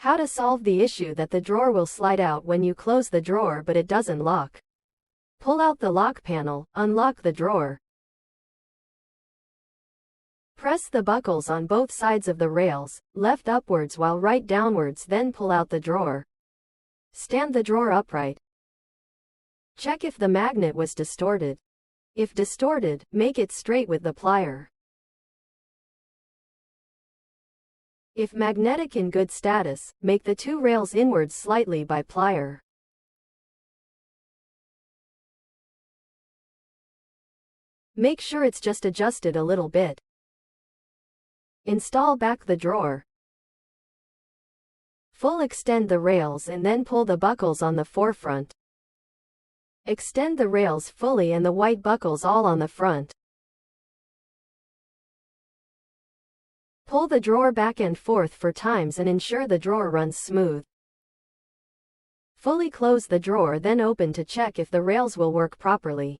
How to solve the issue that the drawer will slide out when you close the drawer but it doesn't lock. Pull out the lock panel, unlock the drawer. Press the buckles on both sides of the rails, left upwards while right downwards, then pull out the drawer. Stand the drawer upright. Check if the magnet was distorted. If distorted, make it straight with the plier. If magnetic in good status, make the two rails inwards slightly by plier. Make sure it's just adjusted a little bit. Install back the drawer. Full extend the rails and then pull the buckles on the forefront. Extend the rails fully and the white buckles all on the front. Pull the drawer back and forth for times and ensure the drawer runs smooth. Fully close the drawer, then open to check if the rails will work properly.